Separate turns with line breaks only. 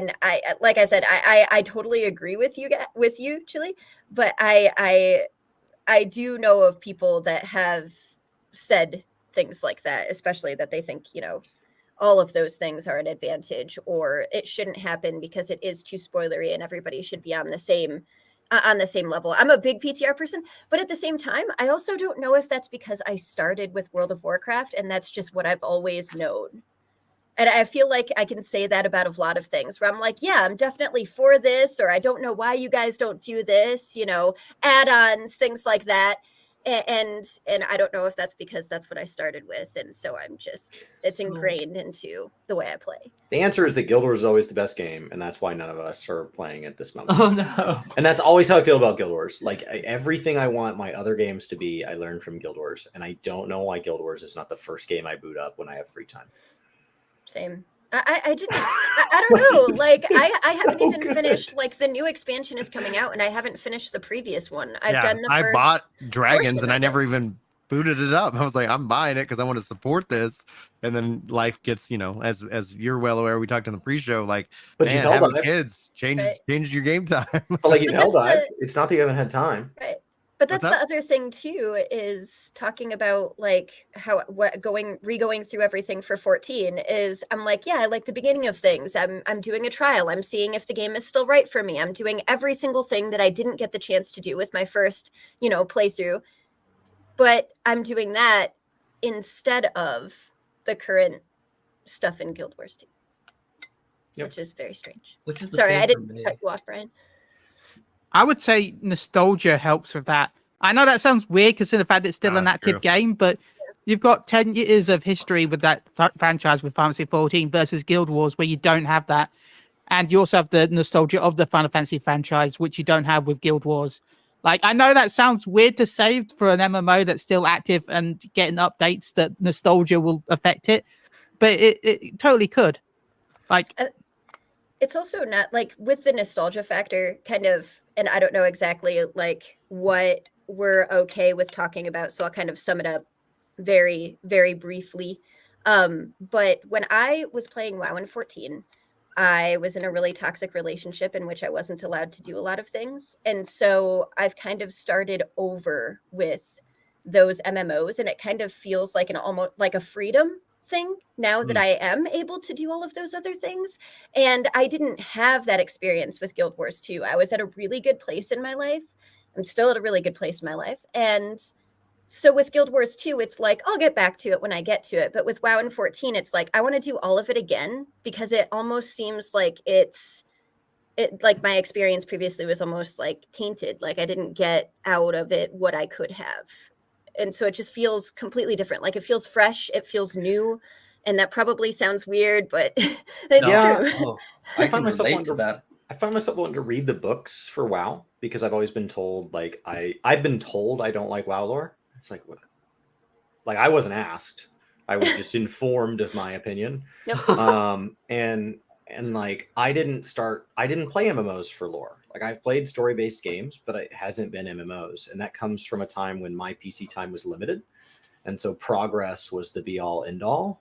and like I said, I totally agree with you, Chili, but I do know of people that have said things like that, especially that they think, all of those things are an advantage, or it shouldn't happen because it is too spoilery and everybody should be on the same level. I'm a big PTR person, but at the same time, I also don't know if that's because I started with World of Warcraft and that's just what I've always known. And I feel like I can say that about a lot of things where I'm like, yeah, I'm definitely for this, or I don't know why you guys don't do this, add-ons, things like that. And I don't know if that's because that's what I started with. And so it's ingrained into the way I play.
The answer is that Guild Wars is always the best game, and that's why none of us are playing at this moment.
Oh, no.
And that's always how I feel about Guild Wars. Like, everything I want my other games to be, I learned from Guild Wars. And I don't know why Guild Wars is not the first game I boot up when I have free time.
Same. I don't know. Like, I haven't even finished, like, the new expansion is coming out, and I haven't finished the previous one. I've done the first.
I bought Dragons, and I never even booted it up. I was like, I'm buying it because I want to support this. And then life gets, as you're well aware, we talked in the pre-show, like,
but
man, having kids changes your game time.
But like in Helldive, it's not that you haven't had time.
Right. But that's the other thing too, is talking about like re-going through everything for 14 is I'm like, yeah, I like the beginning of things. I'm doing a trial. I'm seeing if the game is still right for me. I'm doing every single thing that I didn't get the chance to do with my first, playthrough. But I'm doing that instead of the current stuff in Guild Wars 2. Yep. Which is very strange. Sorry, I didn't cut you off, Brian.
I would say nostalgia helps with that. I know that sounds weird because in the fact it's still an active game, but you've got 10 years of history with that franchise with Final Fantasy 14 versus Guild Wars where you don't have that. And you also have the nostalgia of the Final Fantasy franchise, which you don't have with Guild Wars. Like, I know that sounds weird to say for an MMO that's still active and getting updates that nostalgia will affect it, but it totally could. Like,
it's also not like with the nostalgia factor kind of, and I don't know exactly like what we're okay with talking about, so I'll kind of sum it up very, very briefly. But when I was playing WoW in 14, I was in a really toxic relationship in which I wasn't allowed to do a lot of things. And so I've kind of started over with those MMOs, and it kind of feels like almost like a freedom thing now that I am able to do all of those other things. And I didn't have that experience with Guild Wars 2. I was at a really good place in my life. I'm still at a really good place in my life. And so with Guild Wars 2, it's like, I'll get back to it when I get to it. But with WoW in 14, it's like, I want to do all of it again because it almost seems like like my experience previously was almost like tainted. Like I didn't get out of it what I could have. And so it just feels completely different. Like it feels fresh. It feels new. And that probably sounds weird, but it's true.
Oh, I can relate to that.
I find myself wanting to read the books for WoW because I've always been told, like, I've been told I don't like WoW lore. It's like, what? Like, I wasn't asked. I was just informed of my opinion.
Yep.
And like, I didn't play MMOs for lore. Like, I've played story-based games, but it hasn't been MMOs. And that comes from a time when my PC time was limited. And so progress was the be-all, end-all.